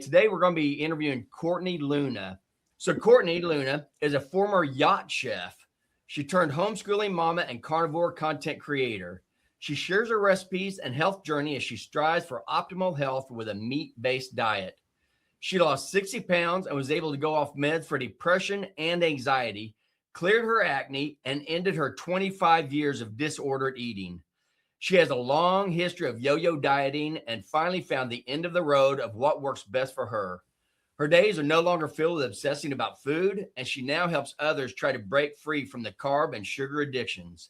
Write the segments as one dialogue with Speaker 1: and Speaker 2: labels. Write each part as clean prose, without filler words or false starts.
Speaker 1: Today, we're going to be interviewing Courtney Luna. So, Courtney Luna is a former Yacht chef. She turned homeschooling mama and carnivore content creator. She shares her recipes and health journey as she strives for optimal health with a meat-based diet. She lost 60 pounds and was able to go off meds for depression and anxiety, cleared her acne, and ended her 25 years of disordered eating. She has a long history of yo-yo dieting and finally found the end of the road of what works best for her. Her days are no longer filled with obsessing about food, and she now helps others try to break free from the carb and sugar addictions.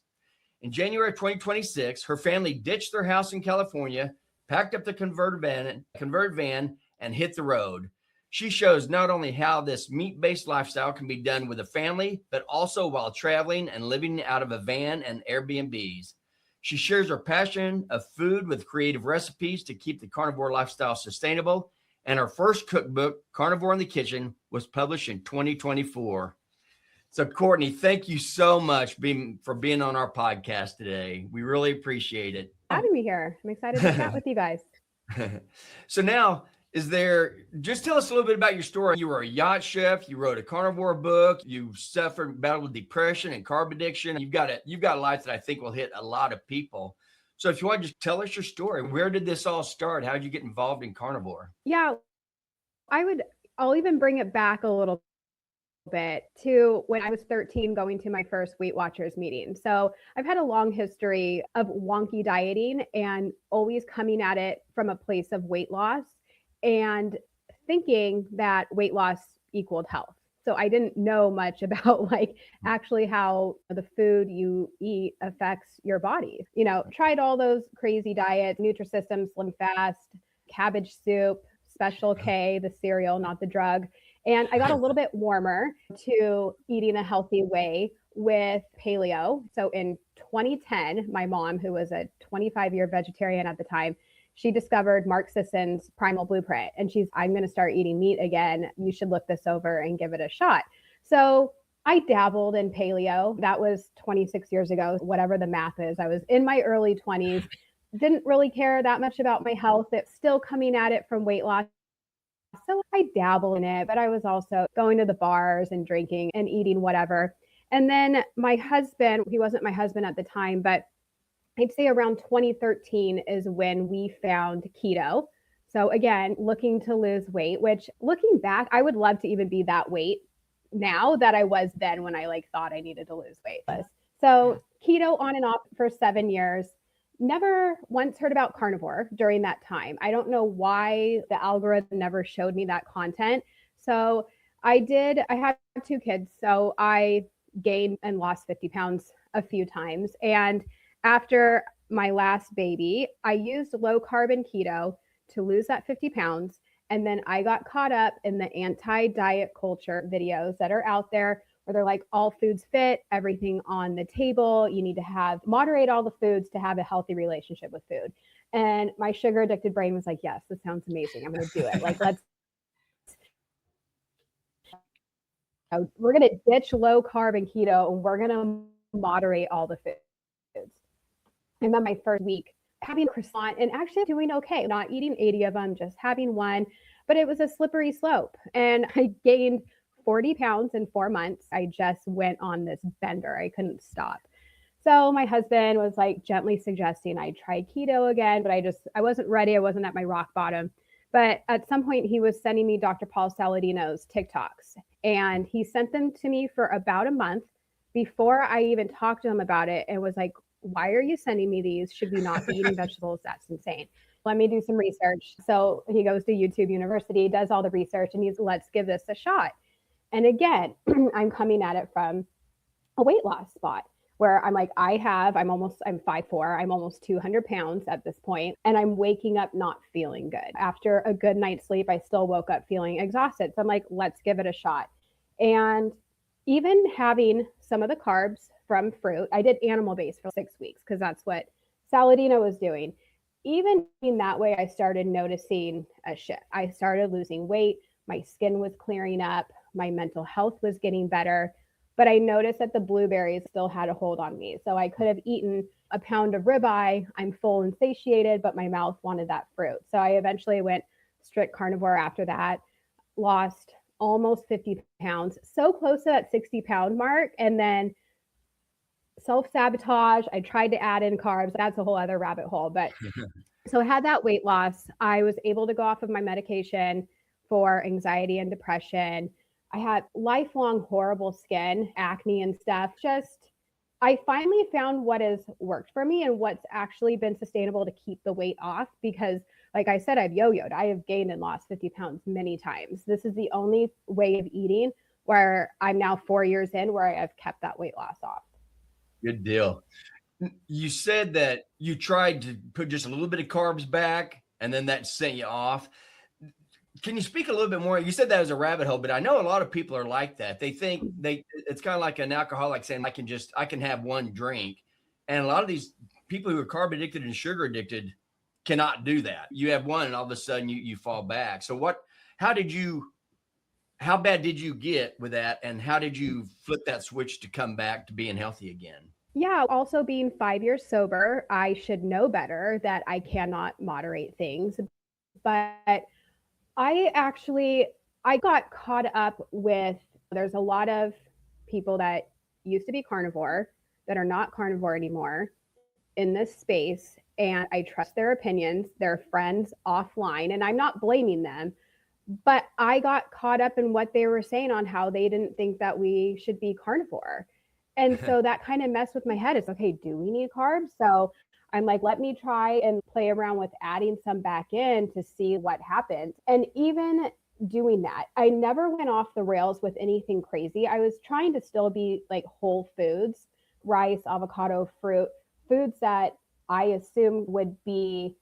Speaker 1: In January 2026, her family ditched their house in California, packed up the converted van, and hit the road. She shows not only how this meat-based lifestyle can be done with a family, but also while traveling and living out of a van and Airbnbs. She shares her passion of food with creative recipes to keep the carnivore lifestyle sustainable. And her first cookbook, Carnivore in the Kitchen, was published in 2024. So, Courtney, thank you so much for being on our podcast today. We really appreciate it.
Speaker 2: Having me here. I'm excited to chat with you guys.
Speaker 1: So now, just tell us a little bit about your story. You were a yacht chef. You wrote a carnivore book. You battled with depression and carb addiction. You've got a life that I think will hit a lot of people. So if you want to just tell us your story, where did this all start? How did you get involved in carnivore?
Speaker 2: Yeah, I'll even bring it back a little bit to when I was 13 going to my first Weight Watchers meeting. So I've had a long history of wonky dieting and always coming at it from a place of weight loss and thinking that weight loss equaled health. So I didn't know much about actually how the food you eat affects your body. Tried all those crazy diets, Nutrisystem, Slim Fast, cabbage soup, Special K, the cereal, not the drug. And I got a little bit warmer to eating a healthy way with paleo. So in 2010, my mom, who was a 25-year vegetarian at the time, she discovered Mark Sisson's Primal Blueprint. And I'm going to start eating meat again. You should look this over and give it a shot. So I dabbled in paleo. That was 26 years ago, whatever the math is. I was in my early 20s, didn't really care that much about my health. It's still coming at it from weight loss. So I dabble in it, but I was also going to the bars and drinking and eating whatever. And then my husband, he wasn't my husband at the time, but I'd say around 2013 is when we found keto. So again, looking to lose weight, which looking back, I would love to even be that weight now that I was then when I thought I needed to lose weight. So keto on and off for 7 years. Never once heard about carnivore during that time. I don't know why the algorithm never showed me that content. So I had 2 kids. So I gained and lost 50 pounds a few times. And after my last baby, I used low carb and keto to lose that 50 pounds. And then I got caught up in the anti-diet culture videos that are out there where they're like, all foods fit, everything on the table. You need to moderate all the foods to have a healthy relationship with food. And my sugar addicted brain was like, yes, this sounds amazing. I'm going to do it. We're going to ditch low carb and keto and we're going to moderate all the foods. And then my first week having a croissant and actually doing okay, not eating 80 of them, just having one, but it was a slippery slope. And I gained 40 pounds in 4 months. I just went on this bender. I couldn't stop. So my husband was gently suggesting I try keto again, but I wasn't ready. I wasn't at my rock bottom. But at some point he was sending me Dr. Paul Saladino's TikToks, and he sent them to me for about a month before I even talked to him about it and was like, why are you sending me these? Should we not be eating vegetables? That's insane. Let me do some research. So he goes to YouTube University, does all the research, and let's give this a shot. And again, I'm coming at it from a weight loss spot where I'm 5'4", I'm almost 200 pounds at this point, and I'm waking up not feeling good. After a good night's sleep, I still woke up feeling exhausted. So I'm let's give it a shot. And even having some of the carbs from fruit, I did animal-based for 6 weeks because that's what Saladino was doing. Even in that way, I started noticing a shift. I started losing weight. My skin was clearing up. My mental health was getting better. But I noticed that the blueberries still had a hold on me. So I could have eaten a pound of ribeye. I'm full and satiated, but my mouth wanted that fruit. So I eventually went strict carnivore after that, lost almost 50 pounds, so close to that 60-pound mark. And then self-sabotage. I tried to add in carbs. That's a whole other rabbit hole. But so I had that weight loss. I was able to go off of my medication for anxiety and depression. I had lifelong horrible skin, acne and stuff. I finally found what has worked for me and what's actually been sustainable to keep the weight off, because like I said, I've yo-yoed. I have gained and lost 50 pounds many times. This is the only way of eating where I'm now 4 years in where I've kept that weight loss off.
Speaker 1: Good deal. You said that you tried to put just a little bit of carbs back and then that sent you off. Can you speak a little bit more? You said that was a rabbit hole, but I know a lot of people are like that. They think it's kind of like an alcoholic saying, I can have one drink. And a lot of these people who are carb addicted and sugar addicted cannot do that. You have one and all of a sudden you fall back. So how bad did you get with that? And how did you flip that switch to come back to being healthy again?
Speaker 2: Yeah, also being 5 years sober, I should know better that I cannot moderate things. But I got caught up with, there's a lot of people that used to be carnivore that are not carnivore anymore in this space. And I trust their opinions, their friends offline, and I'm not blaming them. But I got caught up in what they were saying on how they didn't think that we should be carnivore. And so that kind of messed with my head. It's okay, do we need carbs? So I'm like, let me try and play around with adding some back in to see what happens. And even doing that, I never went off the rails with anything crazy. I was trying to still be like whole foods, rice, avocado, fruit, foods that I assume would be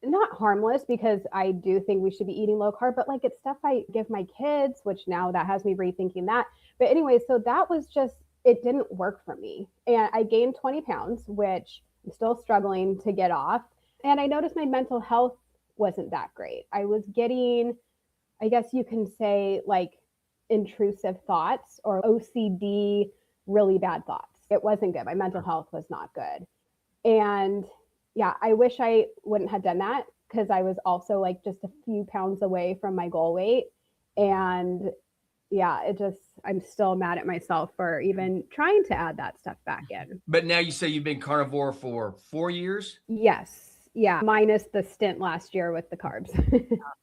Speaker 2: not harmless, because I do think we should be eating low carb, but like it's stuff I give my kids, which now that has me rethinking that. But anyway, so that was just, it didn't work for me. And I gained 20 pounds, which I'm still struggling to get off. And I noticed my mental health wasn't that great. I was getting, I guess you can say, like intrusive thoughts or OCD, really bad thoughts. It wasn't good. My mental health was not good. And yeah, I wish I wouldn't have done that, because I was also like just a few pounds away from my goal weight. And yeah, I'm still mad at myself for even trying to add that stuff back in.
Speaker 1: But now you say you've been carnivore for 4 years?
Speaker 2: Yes. Yeah. Minus the stint last year with the carbs.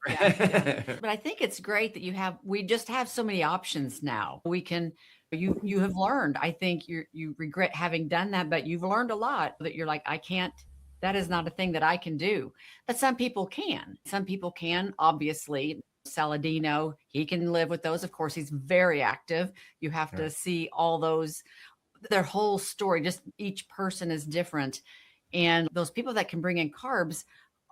Speaker 3: Yeah. But I think it's great that we just have so many options now. You have learned, I think you regret having done that, but you've learned a lot that you're like, that is not a thing that I can do. But some people can. Some people can, obviously. Saladino, he can live with those. Of course, he's very active. You have to see all those, their whole story. Just each person is different. And those people that can bring in carbs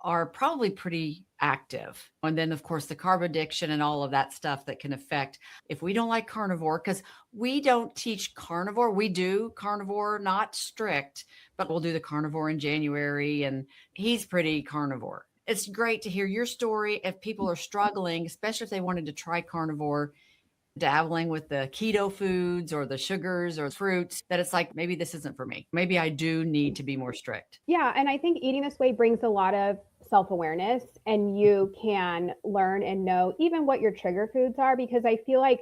Speaker 3: are probably pretty active. And then, of course, the carb addiction and all of that stuff that can affect. If we don't like carnivore, because we don't teach carnivore, we do carnivore, not strict, but we'll do the carnivore in January, and he's pretty carnivore. It's great to hear your story. If people are struggling, especially if they wanted to try carnivore, dabbling with the keto foods or the sugars or fruits, that it's like, maybe this isn't for me. Maybe I do need to be more strict.
Speaker 2: Yeah. And I think eating this way brings a lot of self-awareness, and you can learn and know even what your trigger foods are, because I feel like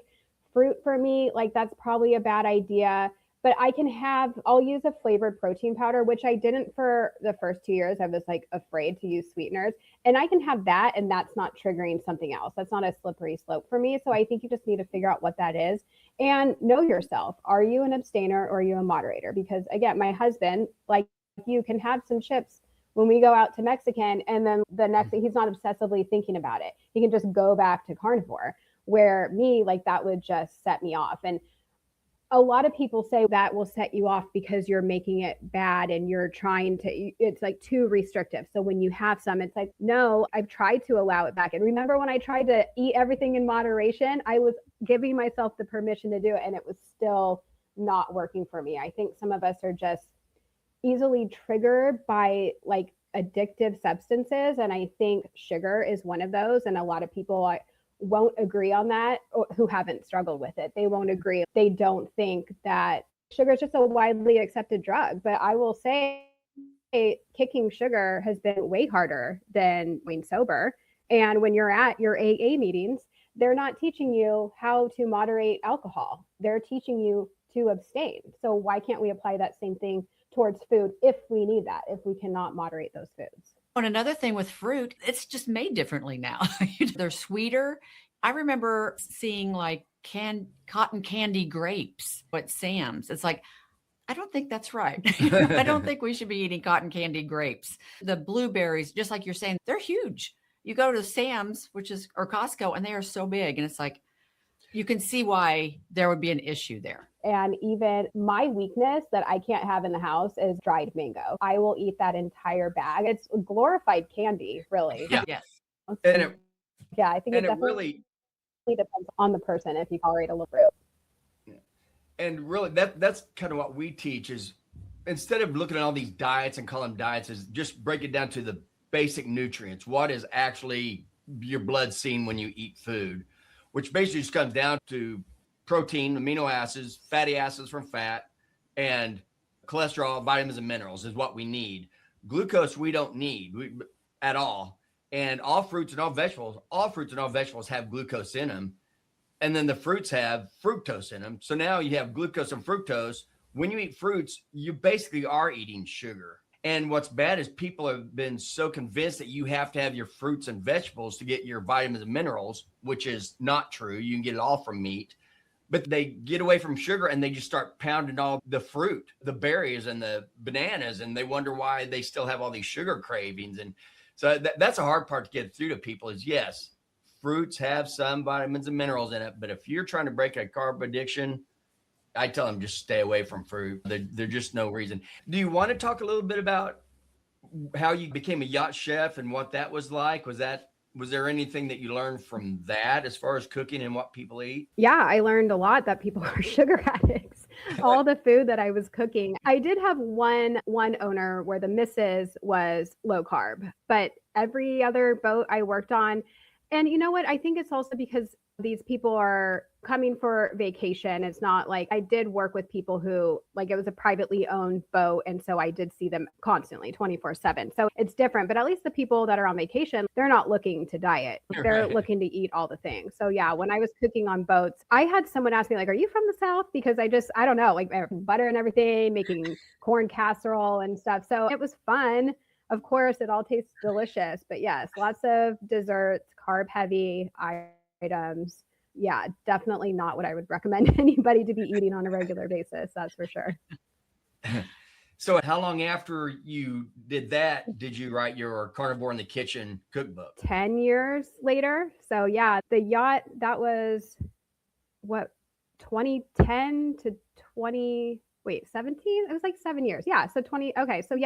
Speaker 2: fruit for me, like that's probably a bad idea. But I'll use a flavored protein powder, which I didn't for the first 2 years. I was like afraid to use sweeteners, and I can have that, and that's not triggering something else. That's not a slippery slope for me. So I think you just need to figure out what that is and know yourself. Are you an abstainer or are you a moderator? Because again, my husband, like you, can have some chips when we go out to Mexican, and then the next thing, he's not obsessively thinking about it. He can just go back to carnivore, where me, like that would just set me off. And a lot of people say that will set you off because you're making it bad and you're it's like too restrictive. So when you have some, it's like, no, I've tried to allow it back. And remember when I tried to eat everything in moderation, I was giving myself the permission to do it, and it was still not working for me. I think some of us are just easily triggered by like addictive substances. And I think sugar is one of those. And a lot of people won't agree on that, or who haven't struggled with it. They won't agree. They don't think that sugar is just a widely accepted drug. But I will say kicking sugar has been way harder than being sober. And when you're at your AA meetings, they're not teaching you how to moderate alcohol. They're teaching you to abstain. So why can't we apply that same thing towards food if we need that, if we cannot moderate those foods?
Speaker 3: And another thing with fruit, it's just made differently now. They're sweeter. I remember seeing like cotton candy grapes at Sam's. It's like, I don't think that's right. I don't think we should be eating cotton candy grapes. The blueberries, just like you're saying, they're huge. You go to Sam's, or Costco, and they are so big. And it's like, you can see why there would be an issue there.
Speaker 2: And even my weakness that I can't have in the house is dried mango. I will eat that entire bag. It's glorified candy, really.
Speaker 3: Yeah. Yes.
Speaker 1: And
Speaker 2: I think it definitely depends on the person if you tolerate a little fruit.
Speaker 1: And really, that's kind of what we teach is, instead of looking at all these diets and calling them diets, is just break it down to the basic nutrients. What is actually your blood seeing when you eat food, which basically just comes down to protein, amino acids, fatty acids from fat, and cholesterol, vitamins, and minerals is what we need. Glucose we don't need at all. And all fruits and all vegetables have glucose in them. And then the fruits have fructose in them. So now you have glucose and fructose. When you eat fruits, you basically are eating sugar. And what's bad is people have been so convinced that you have to have your fruits and vegetables to get your vitamins and minerals, which is not true. You can get it all from meat. But they get away from sugar and they just start pounding all the fruit, the berries and the bananas, and they wonder why they still have all these sugar cravings. And so that's a hard part to get through to people is, yes, fruits have some vitamins and minerals in it, but if you're trying to break a carb addiction, I tell them just stay away from fruit. There's just no reason. Do you want to talk a little bit about how you became a yacht chef and what that was like? Was there anything that you learned from that as far as cooking and what people eat?
Speaker 2: Yeah, I learned a lot that people are sugar addicts. All the food that I was cooking. I did have one owner where the missus was low carb, but every other boat I worked on, and you know what? I think it's also because these people are coming for vacation. It's not like I did work with people who, like, it was a privately owned boat. And so I did see them constantly 24/7. So it's different, but at least the people that are on vacation, they're not looking to diet. They're looking to eat all the things. So yeah, when I was cooking on boats, I had someone ask me like, are you from the South? Because I don't know, like butter and everything, making corn casserole and stuff. So it was fun. Of course, it all tastes delicious, but yes, lots of desserts, carb heavy items. Yeah, definitely not what I would recommend anybody to be eating on a regular basis. That's for sure.
Speaker 1: So how long after you did that did you write your Carnivore in the Kitchen cookbook?
Speaker 2: 10 years later. So yeah, the Yacht, that was what, 2010 to 17? It was like 7 years. Yeah. So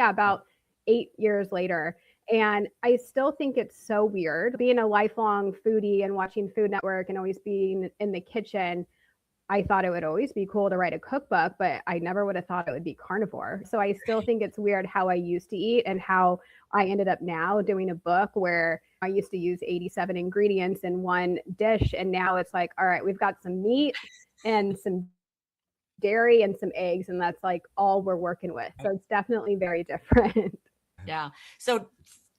Speaker 2: about 8 years later. And I still think it's so weird being a lifelong foodie and watching Food Network and always being in the kitchen. I thought it would always be cool to write a cookbook, but I never would have thought it would be carnivore. So I still think it's weird how I used to eat and how I ended up now doing a book where I used to use 87 ingredients in one dish. And now it's like, all right, we've got some meat and some dairy and some eggs. And that's like all we're working with. So it's definitely very different.
Speaker 3: Yeah. So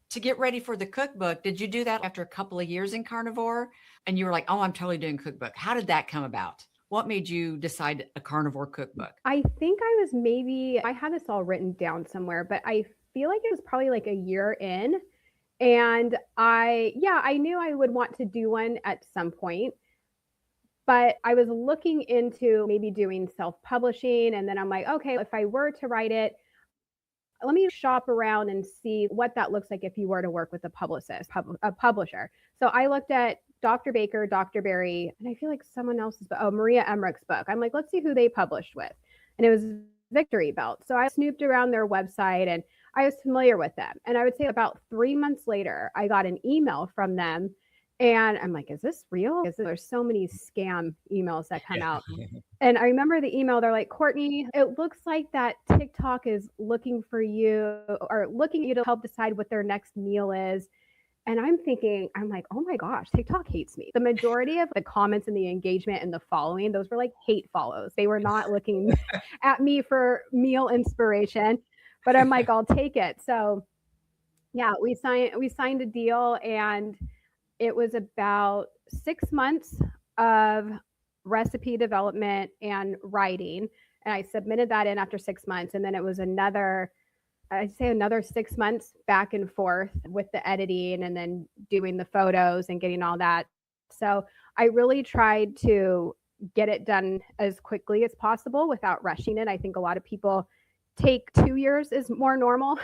Speaker 3: to get ready for the cookbook, did you do that after a couple of years in Carnivore? And you were like, oh, I'm totally doing cookbook. How did that come about? What made you decide a Carnivore cookbook?
Speaker 2: I think I had this all written down somewhere, but I feel like it was probably like a year in. And I knew I would want to do one at some point, but I was looking into maybe doing self-publishing. And then I'm like, okay, if I were to write it, let me shop around and see what that looks like if you were to work with a publisher. So I looked at Dr. Baker, Dr. Berry, and I feel like someone else's, Maria Emmerich's book. I'm like, let's see who they published with. And it was Victory Belt. So I snooped around their website and I was familiar with them. And I would say about 3 months later, I got an email from them. And I'm like, is this real? There's so many scam emails that come out. And I remember the email, they're like, Courtney, it looks like that TikTok is looking for you or looking at you to help decide what their next meal is. And I'm like, oh my gosh, TikTok hates me. The majority of the comments and the engagement and the following, those were like hate follows. They were not looking at me for meal inspiration, but I'm like, I'll take it. So yeah, we signed a deal and it was about 6 months of recipe development and writing. And I submitted that in after 6 months. And then it was I'd say another 6 months back and forth with the editing and then doing the photos and getting all that. So I really tried to get it done as quickly as possible without rushing it. I think a lot of people take 2 years is more normal.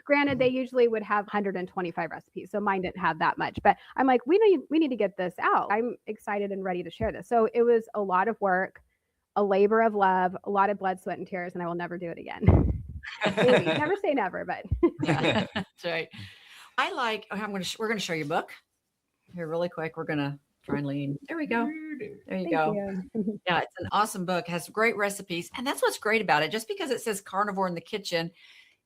Speaker 2: Granted, they usually would have 125 recipes. So mine didn't have that much, but I'm like, we need to get this out. I'm excited and ready to share this. So it was a lot of work, a labor of love, a lot of blood, sweat, and tears, and I will never do it again. Maybe. Never say never, but
Speaker 3: Yeah, that's right. We're going to show you a book here really quick. We're going to try and lean. There we go. There you
Speaker 2: thank
Speaker 3: go.
Speaker 2: you.
Speaker 3: Yeah, it's an awesome book. Has great recipes. And that's what's great about it. Just because it says carnivore in the kitchen,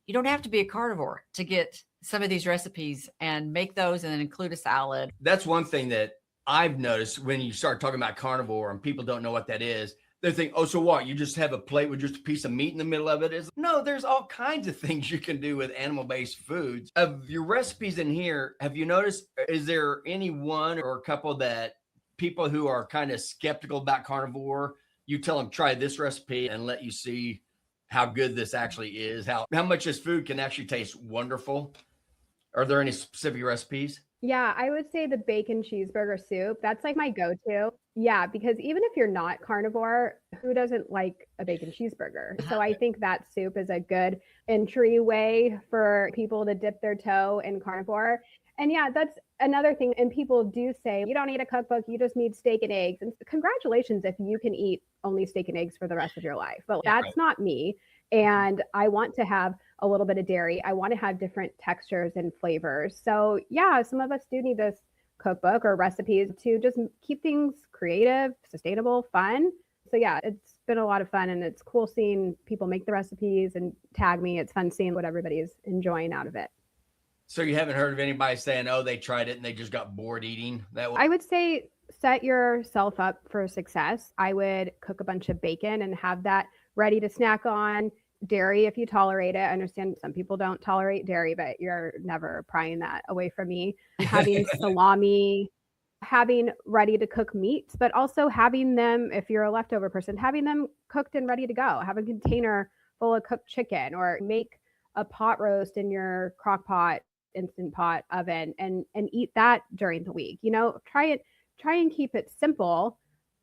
Speaker 3: you don't have to be a carnivore to get some of these recipes and make those and then include a salad.
Speaker 1: That's one thing that I've noticed when you start talking about carnivore and people don't know what that is. They think, oh, so what? You just have a plate with just a piece of meat in the middle of it? No, there's all kinds of things you can do with animal-based foods. Of your recipes in here, have you noticed, is there any one or a couple that people who are kind of skeptical about carnivore, you tell them, try this recipe and let you see how good this actually is, how much this food can actually taste wonderful? Are there any specific recipes?
Speaker 2: Yeah, I would say the bacon cheeseburger soup. That's like my go-to. Yeah, because even if you're not carnivore, who doesn't like a bacon cheeseburger? So I think that soup is a good entryway for people to dip their toe in carnivore. And yeah, that's another thing. And people do say, you don't need a cookbook, you just need steak and eggs. And congratulations if you can eat only steak and eggs for the rest of your life. But that's not me. And I want to have a little bit of dairy. I want to have different textures and flavors. So yeah, some of us do need this cookbook or recipes to just keep things creative, sustainable, fun. So yeah, it's been a lot of fun, and it's cool seeing people make the recipes and tag me. It's fun seeing what everybody's enjoying out of it.
Speaker 1: So you haven't heard of anybody saying, oh, they tried it and they just got bored eating that way?
Speaker 2: I would say set yourself up for success. I would cook a bunch of bacon and have that ready to snack on. Dairy, if you tolerate it. I understand some people don't tolerate dairy, but you're never prying that away from me. Having salami, having ready to cook meats, but also having them, if you're a leftover person, having them cooked and ready to go. Have a container full of cooked chicken, or make a pot roast in your crock pot, instant pot oven, and eat that during the week. Try and keep it simple,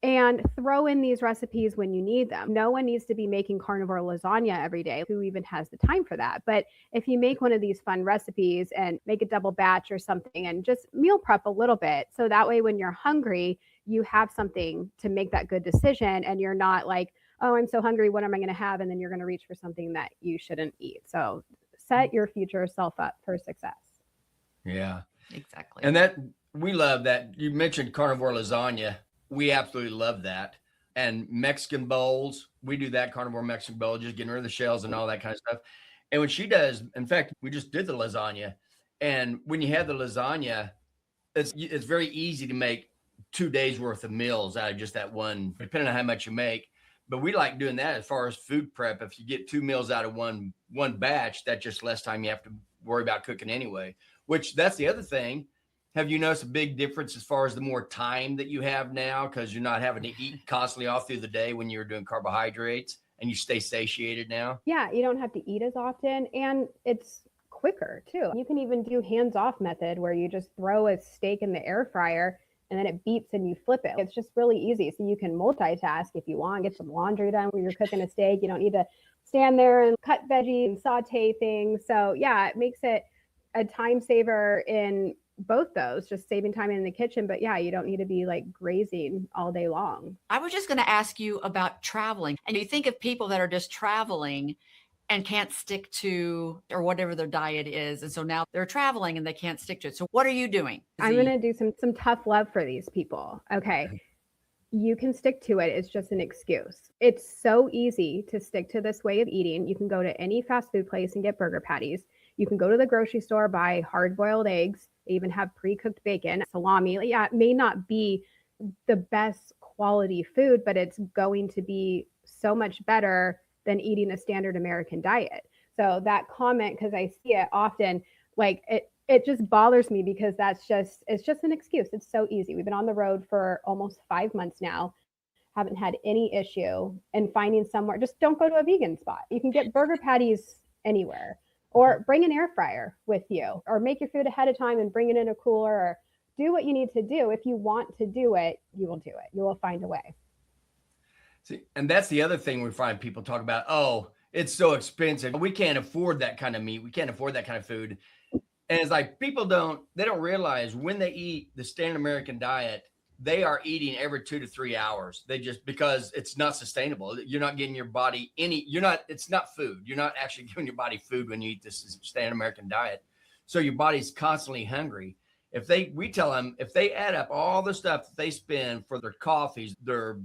Speaker 2: and throw in these recipes when you need them. No one needs to be making carnivore lasagna every day. Who even has the time for that? But if you make one of these fun recipes and make a double batch or something and just meal prep a little bit, so that way when you're hungry, you have something to make that good decision, and you're not like, oh, I'm so hungry, what am I going to have? And then you're going to reach for something that you shouldn't eat. So set your future self up for success.
Speaker 1: Yeah,
Speaker 3: Exactly.
Speaker 1: and that we love that. You mentioned carnivore lasagna. We absolutely love that. And Mexican bowls, we do that carnivore Mexican bowl, just getting rid of the shells and all that kind of stuff. And when she does, in fact, we just did the lasagna. And when you have the lasagna, it's very easy to make 2 days worth of meals out of just that one, depending on how much you make. But we like doing that as far as food prep. If you get 2 meals out of one batch, that's just less time you have to worry about cooking anyway, which that's the other thing. Have you noticed a big difference as far as the more time that you have now, because you're not having to eat constantly all through the day when you're doing carbohydrates, and you stay satiated now?
Speaker 2: Yeah, you don't have to eat as often, and it's quicker too. You can even do hands-off method where you just throw a steak in the air fryer and then it beeps and you flip it. It's just really easy. So you can multitask if you want, get some laundry done when you're cooking a steak. You don't need to stand there and cut veggies and saute things. So yeah, it makes it a time saver in both those, just saving time in the kitchen. But yeah, you don't need to be like grazing all day long.
Speaker 3: I was just going to ask you about traveling. And you think of people that are just traveling and can't stick to or whatever their diet is. And so now they're traveling and they can't stick to it. So what are you doing?
Speaker 2: I'm going to do some tough love for these people. Okay. You can stick to it. It's just an excuse. It's so easy to stick to this way of eating. You can go to any fast food place and get burger patties. You can go to the grocery store, buy hard-boiled eggs. They even have pre-cooked bacon, salami. Yeah, it may not be the best quality food, but it's going to be so much better than eating a standard American diet. So that comment, because I see it often, like it it just bothers me because it's just an excuse. It's so easy. We've been on the road for almost 5 months now. Haven't had any issue in finding somewhere. Just don't go to a vegan spot. You can get burger patties anywhere, or bring an air fryer with you, or make your food ahead of time and bring it in a cooler, or do what you need to do. If you want to do it, you will do it. You will find a way.
Speaker 1: See, and that's the other thing we find people talk about. Oh, it's so expensive. We can't afford that kind of meat. We can't afford that kind of food. And it's like people don't realize when they eat the standard American diet, they are eating every 2 to 3 hours. They just, because it's not sustainable. You're not getting your body it's not food. You're not actually giving your body food when you eat this standard American diet. So your body's constantly hungry. We tell them, if they add up all the stuff that they spend for their coffees, their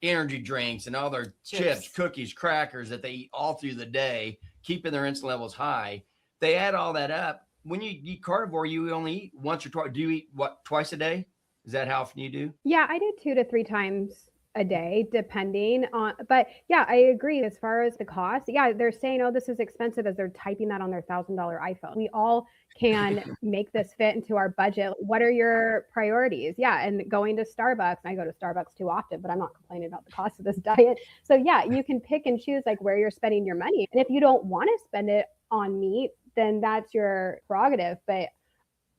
Speaker 1: energy drinks, and all their chips, cookies, crackers that they eat all through the day, keeping their insulin levels high, they add all that up. When you eat carnivore, you only eat once or twice. Do you eat twice a day? Is that how often you do?
Speaker 2: Yeah, I do 2 to 3 times a day, depending on, but yeah, I agree. As far as the cost, yeah, they're saying, oh, this is expensive, as they're typing that on their $1,000 iPhone. We all can make this fit into our budget. What are your priorities? Yeah. And going to Starbucks, I go to Starbucks too often, but I'm not complaining about the cost of this diet. So yeah, you can pick and choose like where you're spending your money. And if you don't want to spend it on meat, then that's your prerogative. But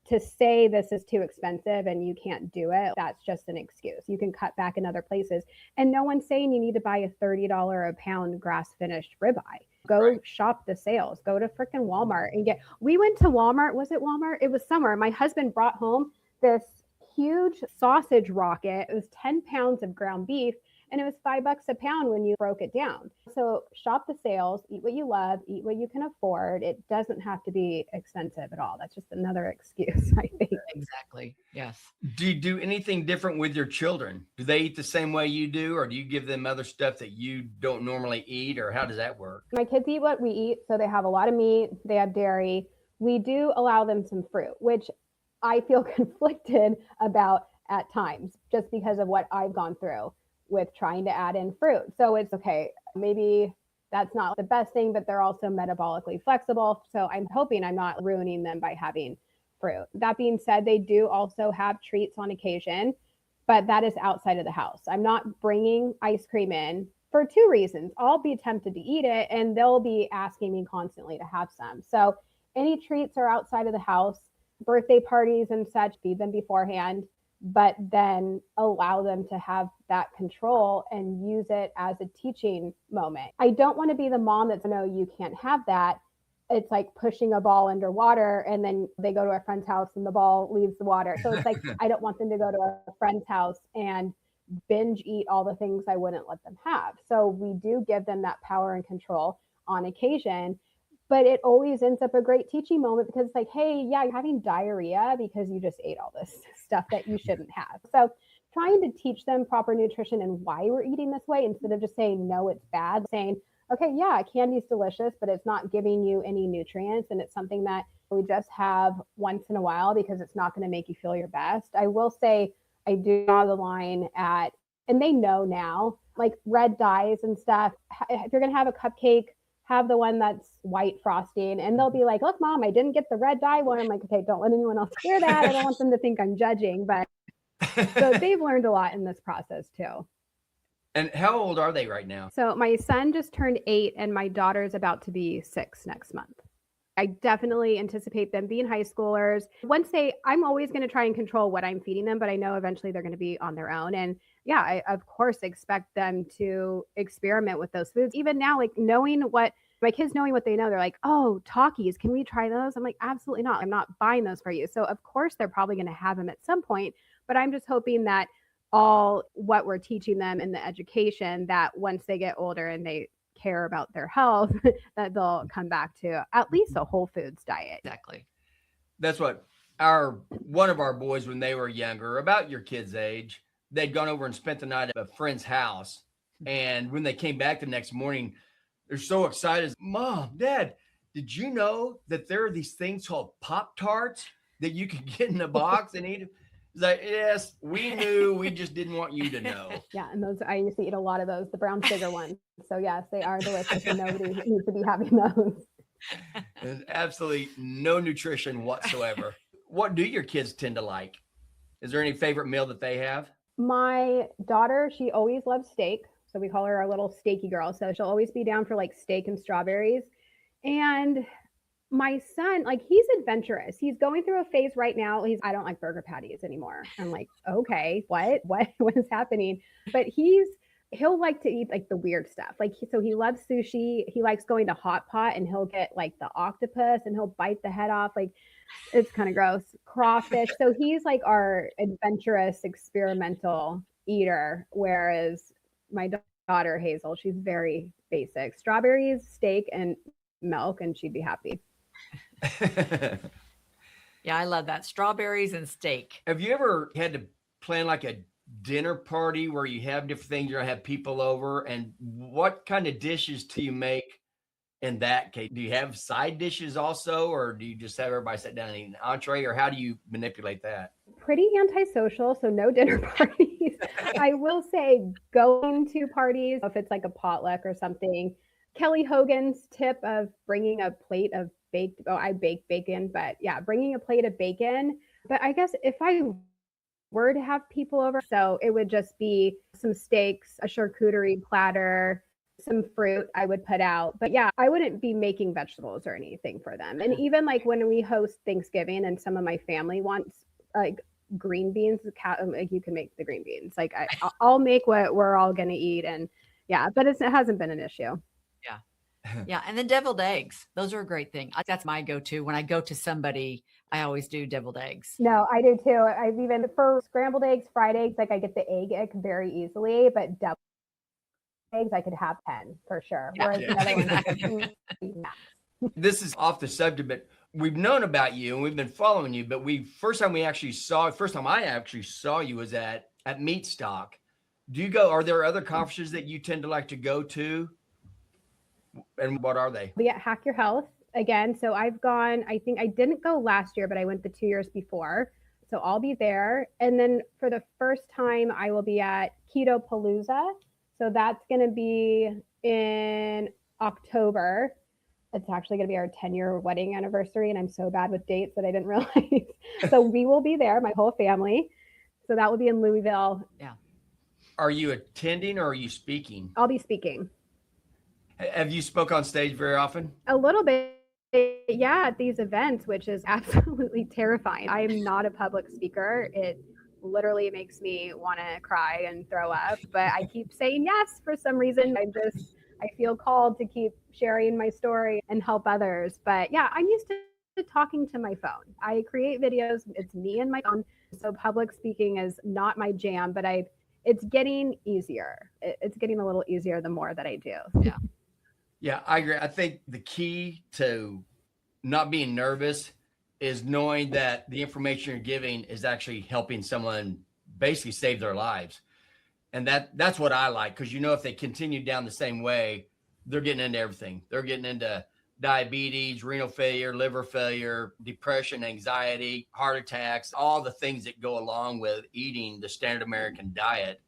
Speaker 2: to say this is too expensive and you can't do it, that's just an excuse. You can cut back in other places. And no one's saying you need to buy a $30 a pound grass-finished ribeye. Go shop the sales. Go to frickin' Walmart and we went to Walmart. Was it Walmart? It was somewhere. My husband brought home this huge sausage rocket. It was 10 pounds of ground beef. And it was $5 a pound when you broke it down. So shop the sales, eat what you love, eat what you can afford. It doesn't have to be expensive at all. That's just another excuse, I think.
Speaker 3: Exactly. Yes.
Speaker 1: Do you do anything different with your children? Do they eat the same way you do, or do you give them other stuff that you don't normally eat, or how does that work?
Speaker 2: My kids eat what we eat. So they have a lot of meat. They have dairy. We do allow them some fruit, which I feel conflicted about at times, just because of what I've gone through with trying to add in fruit. So it's okay. Maybe that's not the best thing, but they're also metabolically flexible. So I'm hoping I'm not ruining them by having fruit. That being said, they do also have treats on occasion, but that is outside of the house. I'm not bringing ice cream in for 2 reasons. I'll be tempted to eat it, and they'll be asking me constantly to have some. So any treats are outside of the house. Birthday parties and such, feed them beforehand, but then allow them to have that control and use it as a teaching moment. I don't want to be the mom that's, no, you can't have that. It's like pushing a ball underwater, and then they go to a friend's house and the ball leaves the water. So it's like, I don't want them to go to a friend's house and binge eat all the things I wouldn't let them have. So we do give them that power and control on occasion. But it always ends up a great teaching moment, because it's like, hey, yeah, you're having diarrhea because you just ate all this stuff that you shouldn't have. So trying to teach them proper nutrition and why we're eating this way, instead of just saying, no, it's bad, saying, okay, yeah, candy's delicious, but it's not giving you any nutrients. And it's something that we just have once in a while because it's not going to make you feel your best. I will say I do draw the line at, and they know now, like red dyes and stuff. If you're going to have a cupcake, have the one that's white frosting, and they'll be like, look, Mom, I didn't get the red dye one. I'm like, okay, don't let anyone else hear that. I don't want them to think I'm judging, but so they've learned a lot in this process too.
Speaker 1: And how old are they right now?
Speaker 2: So my son just turned 8 and my daughter's about to be 6 next month. I definitely anticipate them being high schoolers. I'm always going to try and control what I'm feeding them, but I know eventually they're going to be on their own. And yeah, I of course expect them to experiment with those foods. Even now, like knowing what my kids knowing what they know, they're like, oh, Takis, can we try those? I'm like, absolutely not. I'm not buying those for you. So of course they're probably going to have them at some point, but I'm just hoping that all what we're teaching them in the education, that once they get older and they care about their health, that they'll come back to at least a whole foods diet.
Speaker 3: Exactly.
Speaker 1: That's what one of our boys, when they were younger, about your kid's age, they'd gone over and spent the night at a friend's house. And when they came back the next morning, they're so excited. Mom, Dad, did you know that there are these things called Pop-Tarts that you can get in a box and eat? It's like, yes, we knew. We just didn't want you to know.
Speaker 2: Yeah, and those, I used to eat a lot of those, the brown sugar ones. So yes, they are delicious, and nobody needs to be having those.
Speaker 1: And absolutely no nutrition whatsoever. What do your kids tend to like? Is there any favorite meal that they have?
Speaker 2: My daughter, she always loves steak. So we call her our little steaky girl. So she'll always be down for like steak and strawberries. And my son, like he's adventurous. He's going through a phase right now. I don't like burger patties anymore. I'm like, okay, what is happening? But he'll like to eat like the weird stuff. Like, so he loves sushi. He likes going to hot pot and he'll get like the octopus and he'll bite the head off. Like it's kind of gross. Crawfish. So he's like our adventurous, experimental eater. Whereas my daughter Hazel, she's very basic. Strawberries, steak, and milk, and she'd be happy.
Speaker 3: Yeah, I love that. Strawberries and steak.
Speaker 1: Have you ever had to plan like a dinner party where you have different things, you're gonna have people over, and what kind of dishes do you make in that case? Do you have side dishes also, or do you just have everybody sit down and eat an entree, or how do you manipulate that?
Speaker 2: Pretty antisocial, so no dinner parties. I will say going to parties, if it's like a potluck or something, Kelly Hogan's tip of bringing a plate of I bake bacon, but yeah, bringing a plate of bacon. But I guess if I were to have people over, so it would just be some steaks, a charcuterie platter, some fruit I would put out. But yeah, I wouldn't be making vegetables or anything for them. And even like when we host Thanksgiving and some of my family wants like green beans, like you can make the green beans. Like I'll make what we're all going to eat. And yeah, but it hasn't been an issue.
Speaker 3: Yeah. Yeah. And then deviled eggs. Those are a great thing. That's my go-to. When I go to somebody, I always do deviled eggs.
Speaker 2: No, I do too. I've even for scrambled eggs, fried eggs, like I get the egg ick very easily, but deviled eggs, I could have 10 for sure.
Speaker 3: Yeah,
Speaker 2: exactly.
Speaker 1: This is off the subject, but we've known about you and we've been following you, but first time I actually saw you was at Meat Stock. Are there other conferences that you tend to like to go to? And what are they?
Speaker 2: We at Hack Your Health again. So I've gone, I think I didn't go last year, but I went the 2 years before. So I'll be there. And then for the first time, I will be at Keto Palooza. So that's going to be in October. It's actually going to be our 10-year wedding anniversary. And I'm so bad with dates that I didn't realize. So we will be there, my whole family. So that will be in Louisville.
Speaker 3: Yeah.
Speaker 1: Are you attending or are you speaking?
Speaker 2: I'll be speaking.
Speaker 1: Have you spoke on stage very often?
Speaker 2: A little bit, yeah, at these events, which is absolutely terrifying. I'm not a public speaker. It literally makes me want to cry and throw up, but I keep saying yes for some reason. I feel called to keep sharing my story and help others. But yeah, I'm used to talking to my phone. I create videos. It's me and my phone. So public speaking is not my jam, but it's getting easier. It's getting a little easier the more that I do.
Speaker 3: Yeah.
Speaker 1: Yeah, I agree. I think the key to not being nervous is knowing that the information you're giving is actually helping someone basically save their lives. And that's what I like, because if they continue down the same way, they're getting into everything. They're getting into diabetes, renal failure, liver failure, depression, anxiety, heart attacks, all the things that go along with eating the standard American diet.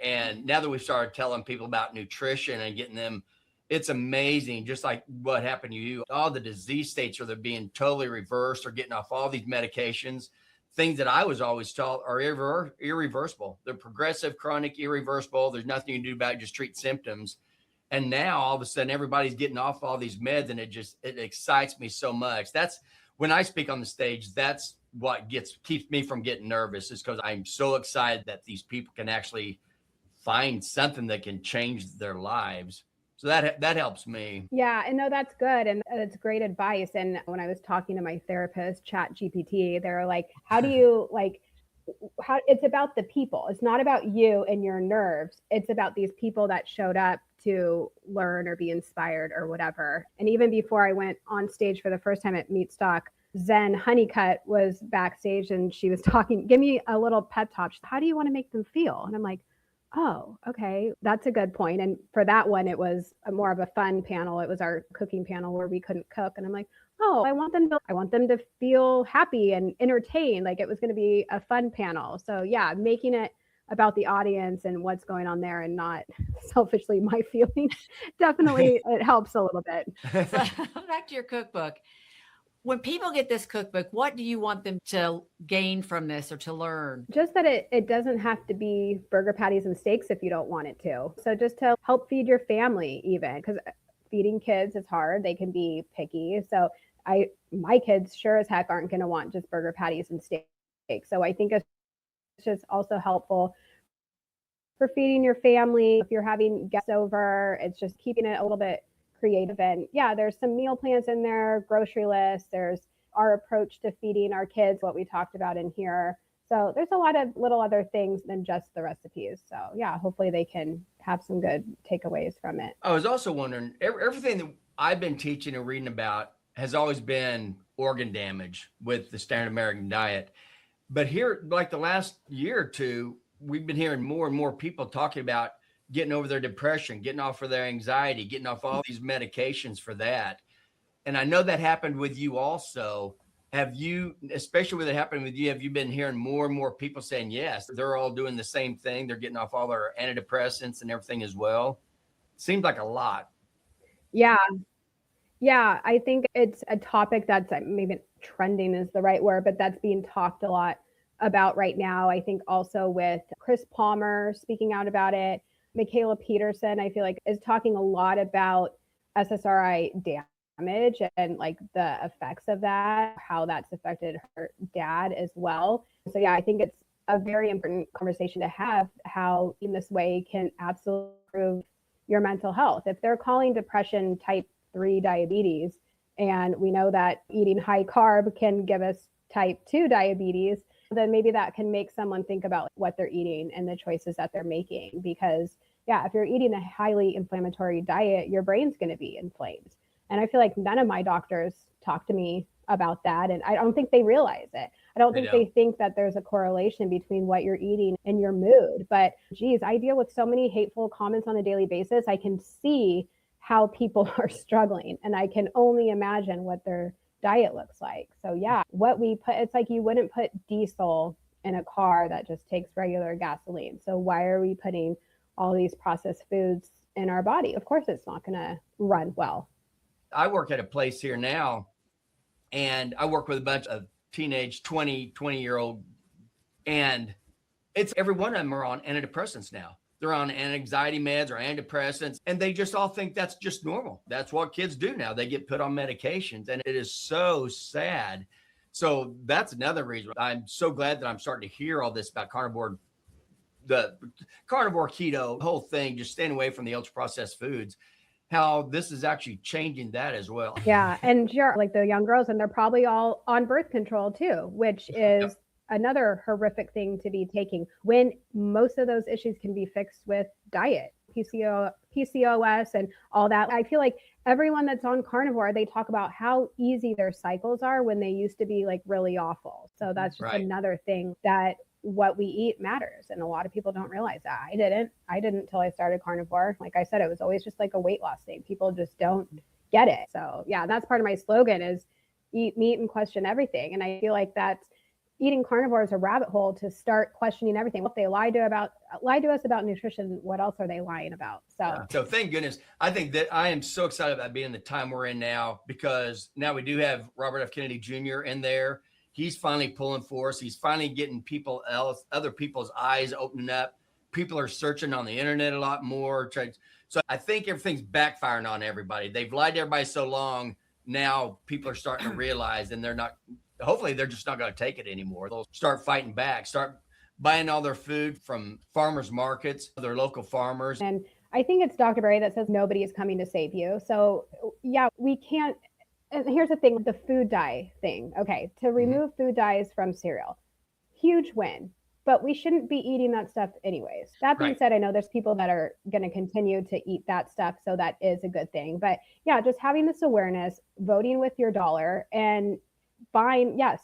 Speaker 1: And now that we've started telling people about nutrition and getting them, it's amazing, just like what happened to you. All the disease states are being totally reversed or getting off all these medications. Things that I was always taught are irreversible. They're progressive, chronic, irreversible. There's nothing you can do about it, just treat symptoms. And now all of a sudden everybody's getting off all these meds, and it excites me so much. That's when I speak on the stage, that's what keeps me from getting nervous, is because I'm so excited that these people can actually find something that can change their lives. So that helps me.
Speaker 2: Yeah, and no, that's good. And it's great advice. And when I was talking to my therapist, Chat GPT, they were like, how it's about the people. It's not about you and your nerves. It's about these people that showed up to learn or be inspired or whatever. And even before I went on stage for the first time at Meat Stock, Zen Honeycutt was backstage and she was talking, give me a little pep talk. How do you want to make them feel? And I'm like, oh, okay, that's a good point. And for that one, it was more of a fun panel. It was our cooking panel where we couldn't cook. And I'm like, oh, I want them to feel happy and entertained. Like it was going to be a fun panel. So yeah, making it about the audience and what's going on there and not selfishly my feelings. Definitely it helps a little bit.
Speaker 3: So, back to your cookbook. When people get this cookbook, what do you want them to gain from this or to learn?
Speaker 2: Just that it doesn't have to be burger patties and steaks if you don't want it to. So just to help feed your family even, because feeding kids is hard. They can be picky. So my kids sure as heck aren't going to want just burger patties and steaks. So I think it's just also helpful for feeding your family. If you're having guests over, it's just keeping it a little bit creative. And yeah, there's some meal plans in there, grocery lists, there's our approach to feeding our kids, what we talked about in here. So there's a lot of little other things than just the recipes. So yeah, hopefully they can have some good takeaways from it.
Speaker 1: I was also wondering, everything that I've been teaching and reading about has always been organ damage with the standard American diet. But here, like the last year or two, we've been hearing more and more people talking about getting over their depression, getting off of their anxiety, getting off all these medications for that. And I know that happened with you also. Have you, especially with it happening with you, have you been hearing more and more people saying, yes, they're all doing the same thing. They're getting off all their antidepressants and everything as well? Seems like a lot.
Speaker 2: Yeah. Yeah. I think it's a topic that's maybe trending is the right word, but that's being talked a lot about right now. I think also with Chris Palmer speaking out about it, Michaela Peterson, I feel like, is talking a lot about SSRI damage and like the effects of that, how that's affected her dad as well. So yeah, I think it's a very important conversation to have, how in this way can absolutely improve your mental health. If they're calling depression type 3 diabetes, and we know that eating high carb can give us type 2 diabetes, then maybe that can make someone think about what they're eating and the choices that they're making. Because yeah, if you're eating a highly inflammatory diet, your brain's going to be inflamed. And I feel like none of my doctors talk to me about that. And I don't think they realize it. I don't think they think that there's a correlation between what you're eating and your mood. But geez, I deal with so many hateful comments on a daily basis. I can see how people are struggling, and I can only imagine what their diet looks like. So yeah, what we put, it's like you wouldn't put diesel in a car that just takes regular gasoline. So why are we putting all these processed foods in our body? Of course, it's not going to run well.
Speaker 1: I work at a place here now, and I work with a bunch of teenage 20-year-old, and it's every one of them are on antidepressants now. They're on anxiety meds or antidepressants, and they just all think that's just normal. That's what kids do now. They get put on medications, and it is so sad. So that's another reason I'm so glad that I'm starting to hear all this about carnivore, the carnivore keto, the whole thing, just staying away from the ultra processed foods, how this is actually changing that as well.
Speaker 2: Yeah. And sure, like the young girls, and they're probably all on birth control too, which is another horrific thing to be taking when most of those issues can be fixed with diet, PCOS and all that. I feel like everyone that's on carnivore, they talk about how easy their cycles are when they used to be like really awful. So that's just another thing that what we eat matters. And a lot of people don't realize that. I didn't until I started carnivore. Like I said, it was always just like a weight loss thing. People just don't get it. So yeah, that's part of my slogan is eat meat and question everything. And I feel like that's eating carnivore is a rabbit hole to start questioning everything. What they lie to us about nutrition, what else are they lying about? So
Speaker 1: thank goodness. I think that I am so excited about being in the time we're in now, because now we do have Robert F. Kennedy Jr. in there. He's finally pulling for us. He's finally getting other people's eyes opening up. People are searching on the internet a lot more. So I think everything's backfiring on everybody. They've lied to everybody so long. Now people are starting to realize, and hopefully they're just not going to take it anymore. They'll start fighting back, start buying all their food from farmers markets, their local farmers.
Speaker 2: And I think it's Dr. Berry that says nobody is coming to save you. So yeah, we can't. And here's the thing, the food dye thing. Okay, to remove food dyes from cereal, huge win. But we shouldn't be eating that stuff anyways. That being said, I know there's people that are going to continue to eat that stuff. So that is a good thing. But yeah, just having this awareness, voting with your dollar, and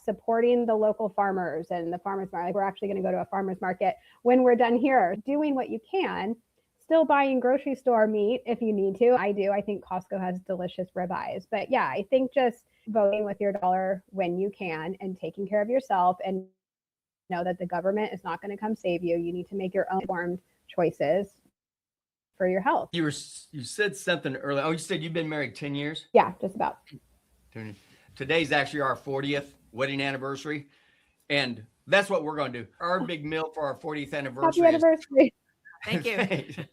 Speaker 2: supporting the local farmers and the farmers market. Like we're actually going to go to a farmers market when we're done here, doing what you can, still buying grocery store meat if you need to. I do. I think Costco has delicious ribeyes. But yeah, I think just voting with your dollar when you can and taking care of yourself and know that the government is not going to come save you. You need to make your own informed choices for your health.
Speaker 1: You said something earlier. Oh, you said you've been married 10 years?
Speaker 2: Yeah, just about.
Speaker 1: Today's actually our 40th wedding anniversary. And that's what we're going to do. Our big meal for our 40th anniversary.
Speaker 2: Happy anniversary.
Speaker 3: Thank you.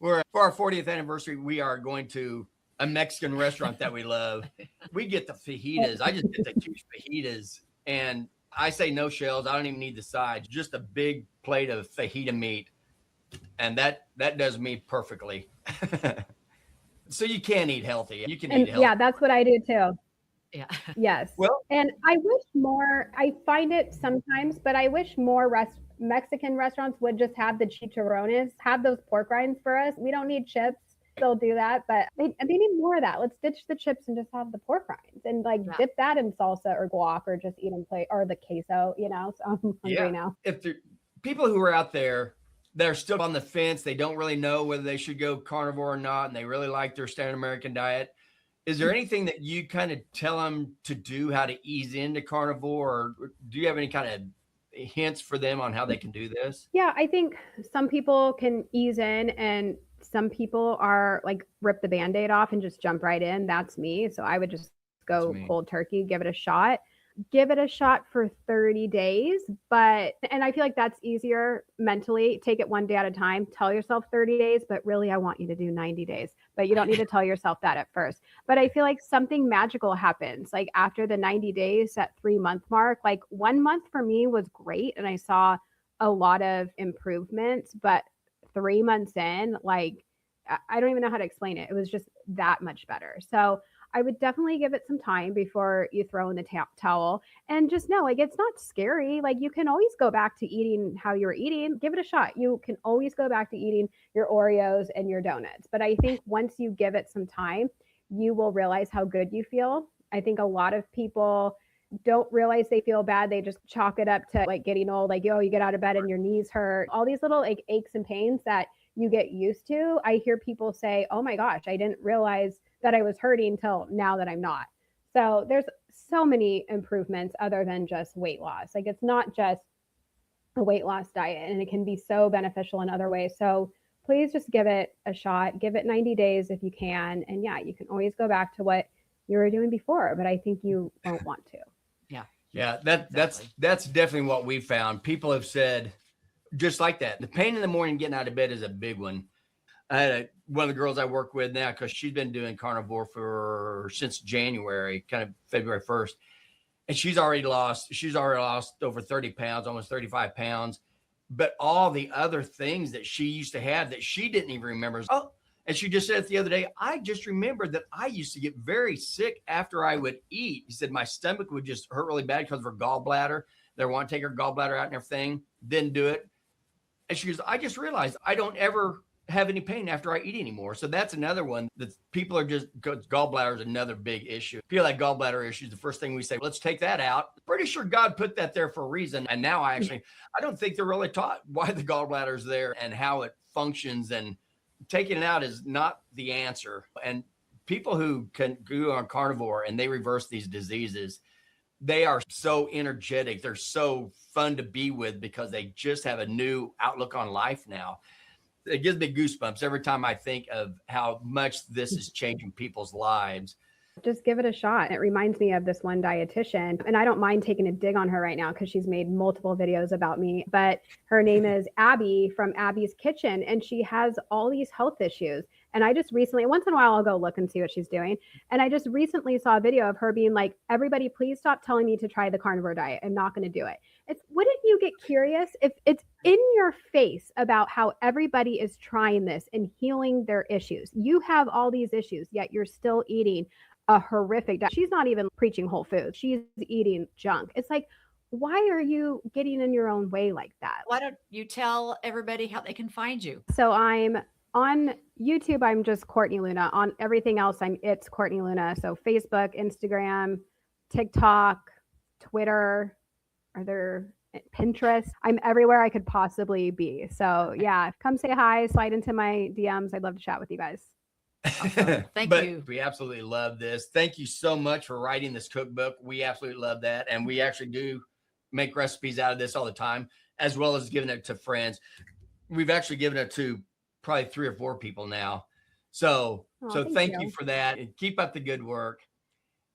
Speaker 1: For our 40th anniversary, we are going to a Mexican restaurant that we love. We get the fajitas. I just get the 2 fajitas. And I say no shells. I don't even need the sides. Just a big plate of fajita meat. And that does me perfectly. So you can eat healthy. You can eat healthy.
Speaker 2: Yeah, that's what I do too.
Speaker 3: Yeah.
Speaker 2: Yes.
Speaker 1: Well,
Speaker 2: and I wish more, I find it sometimes, but I wish more Mexican restaurants would just have the chicharrones, have those pork rinds for us. We don't need chips. They'll do that, but they need more of that. Let's ditch the chips and just have the pork rinds and dip that in salsa or guac or just eat them plain, or the queso, So I'm hungry now.
Speaker 1: If the people who are out there that are still on the fence, they don't really know whether they should go carnivore or not, and they really like their standard American diet. Is there anything that you kind of tell them to do, how to ease into carnivore, or do you have any kind of hints for them on how they can do this?
Speaker 2: Yeah, I think some people can ease in and some people are rip the Band-Aid off and just jump right in. That's me. So I would just go cold turkey, give it a shot. Give it a shot for 30 days. And I feel like that's easier mentally. Take it one day at a time. Tell yourself 30 days, but really I want you to do 90 days. But you don't need to tell yourself that at first. But I feel like something magical happens. Like after the 90 days, that 3-month mark, 1 month for me was great. And I saw a lot of improvements. But 3 months in, I don't even know how to explain it. It was just that much better. So I would definitely give it some time before you throw in the towel, and just know it's not scary. You can always go back to eating how you were eating. Give it a shot. You can always go back to eating your Oreos and your donuts. But I think once you give it some time, you will realize how good you feel. I think a lot of people don't realize they feel bad. They just chalk it up to getting old. You get out of bed and your knees hurt. All these little aches and pains that you get used to. I hear people say, oh my gosh, I didn't realize that I was hurting till now that I'm not. So there's so many improvements other than just weight loss. It's not just a weight loss diet, and it can be so beneficial in other ways. So please just give it a shot. Give it 90 days if you can. And yeah, you can always go back to what you were doing before, but I think you won't want to.
Speaker 1: Yeah, that's definitely what we found. People have said just like that. The pain in the morning getting out of bed is a big one. I had one of the girls I work with now, because she's been doing carnivore since January, kind of February 1st. And she's already lost over 30 pounds, almost 35 pounds. But all the other things that she used to have that she didn't even remember. Oh, and she just said it the other day, I just remembered that I used to get very sick after I would eat. He said my stomach would just hurt really bad because of her gallbladder. They want to take her gallbladder out and everything. Didn't do it. And she goes, I just realized I don't ever have any pain after I eat anymore. So that's another one that people are just, gallbladder is another big issue. People like gallbladder issues, the first thing we say, let's take that out. Pretty sure God put that there for a reason. And now I don't think they're really taught why the gallbladder is there and how it functions, and taking it out is not the answer. And people who can go on carnivore and they reverse these diseases, they are so energetic. They're so fun to be with because they just have a new outlook on life now. It gives me goosebumps every time I think of how much this is changing people's lives.
Speaker 2: Just give it a shot. It reminds me of this one dietitian, and I don't mind taking a dig on her right now because she's made multiple videos about me, but her name is Abby from Abby's Kitchen, and she has all these health issues. And I just recently, once in a while, I'll go look and see what she's doing. And I just recently saw a video of her being like, everybody, please stop telling me to try the carnivore diet. I'm not going to do it. Wouldn't you get curious if it's in your face about how everybody is trying this and healing their issues? You have all these issues, yet you're still eating a horrific diet. She's not even preaching whole foods. She's eating junk. It's why are you getting in your own way like that?
Speaker 3: Why don't you tell everybody how they can find you?
Speaker 2: So I'm on YouTube. I'm just Courtney Luna. On everything else, it's Courtney Luna. So Facebook, Instagram, TikTok, Twitter, Pinterest. I'm everywhere I could possibly be. So yeah, come say hi, slide into my DMs. I'd love to chat with you guys.
Speaker 3: Awesome. Thank you.
Speaker 1: We absolutely love this. Thank you so much for writing this cookbook. We absolutely love that. And we actually do make recipes out of this all the time, as well as giving it to friends. We've actually given it to probably 3 or 4 people now. So thank you for that, and keep up the good work.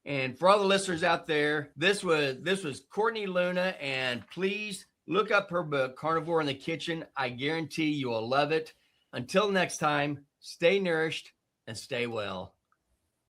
Speaker 1: And for all the listeners out there, this was Courtney Luna, and please look up her book, Carnivore in the Kitchen. I guarantee you will love it. Until next time, stay nourished and stay well.